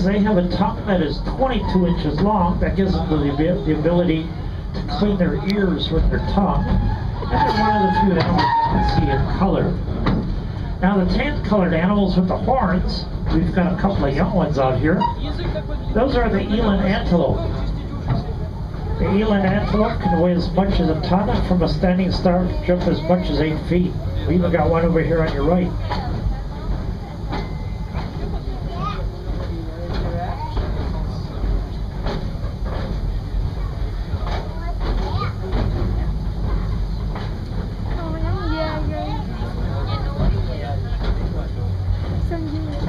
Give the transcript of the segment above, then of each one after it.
they have a tongue that is 22 inches long. That gives them the ability to clean their ears with their tongue. And they're one of the few animals you can see in color. Now the tan-colored animals with the horns, we've got a couple of young ones out here. Those are the eland antelope. The eland antelope can weigh as much as a ton, and from a standing start jump as much as 8 feet. We even got one over here on your right.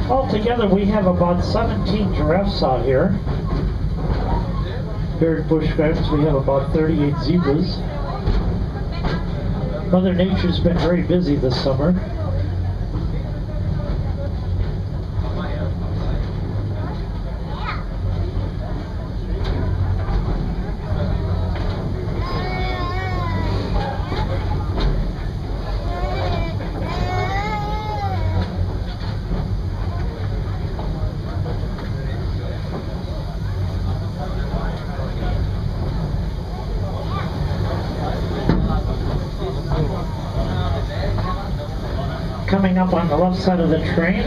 Altogether, we have about 17 giraffes out here. Here at Busch Gardens, we have about 38 zebras. Mother Nature's been very busy this summer. Coming up on the left side of the train,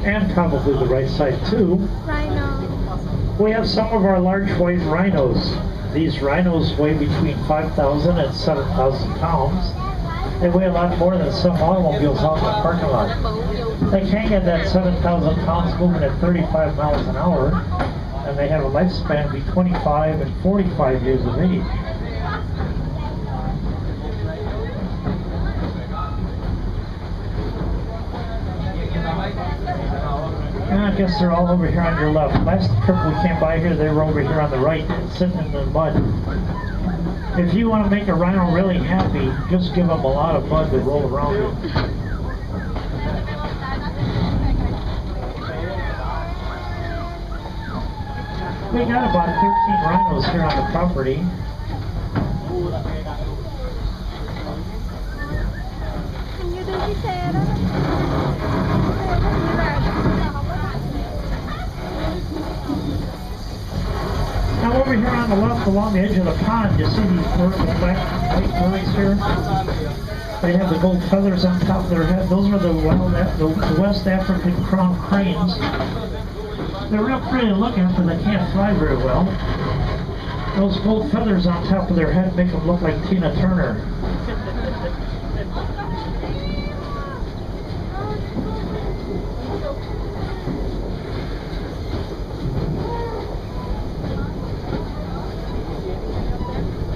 and probably the right side too, Rhino. we have some of our large white rhinos. These rhinos weigh between 5,000 and 7,000 pounds. They weigh a lot more than some automobiles out in the parking lot. They can get that 7,000 pounds moving at 35 miles an hour, and they have a lifespan between 25 and 45 years of age. And I guess they're all over here on your left. Last trip we came by here, they were over here on the right, sitting in the mud. If you want to make a rhino really happy, just give them a lot of mud to roll around in. We got about 13 rhinos here on the property. Hình như đưa chiếc xe đó. Now over here on the left, along the edge of the pond, you see these birds, the black and white birds here? They have the gold feathers on top of their head. Those are the West African crowned cranes. They're real pretty to look at, but they can't fly very well. Those gold feathers on top of their head make them look like Tina Turner.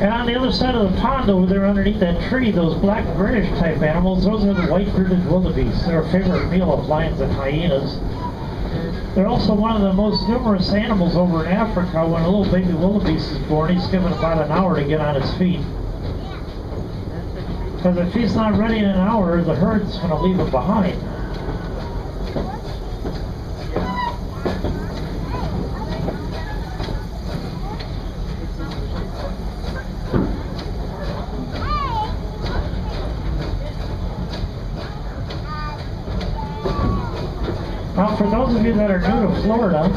And on the other side of the pond over there underneath that tree, those black British type animals, those are the white-bearded wildebeest. They're a favorite meal of lions and hyenas. They're also one of the most numerous animals over in Africa. When a little baby wildebeest is born, he's given about an hour to get on his feet. Because if he's not ready in an hour, the herd's going to leave him behind. Now, for those of you that are new to Florida,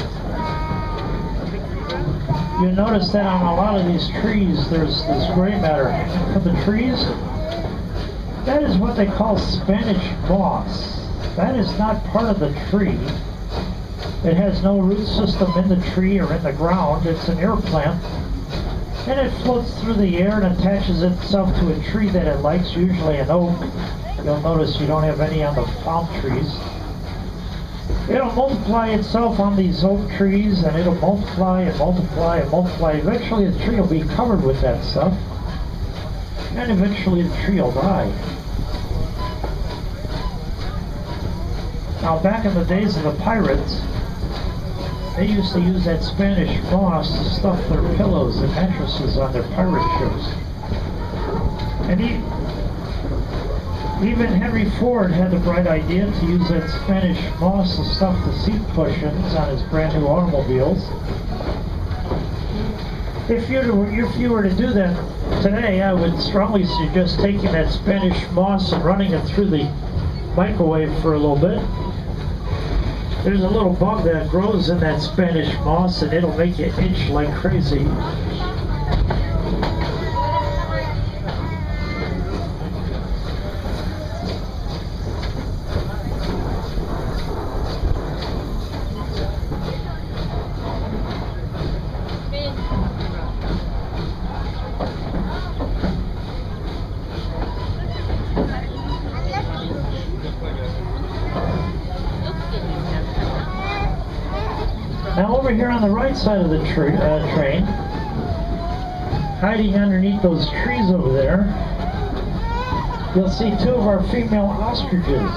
you notice that on a lot of these trees, there's this gray matter hanging from the trees. That is what they call Spanish moss. That is not part of the tree. It has no root system in the tree or in the ground. It's an air plant. And it floats through the air and attaches itself to a tree that it likes, usually an oak. You'll notice you don't have any on the palm trees. It'll multiply itself on these oak trees, and it'll multiply and multiply and multiply. Eventually the tree will be covered with that stuff, and eventually the tree will die. Now, back in the days of the pirates, they used to use that Spanish moss to stuff their pillows and mattresses on their pirate ships. And even Henry Ford had the bright idea to use that Spanish moss to stuff the seat cushions on his brand new automobiles. If you were to do that today, I would strongly suggest taking that Spanish moss and running it through the microwave for a little bit. There's a little bug that grows in that Spanish moss and it'll make you itch like crazy. Now over here on the right side of the train, hiding underneath those trees over there, you'll see two of our female ostriches.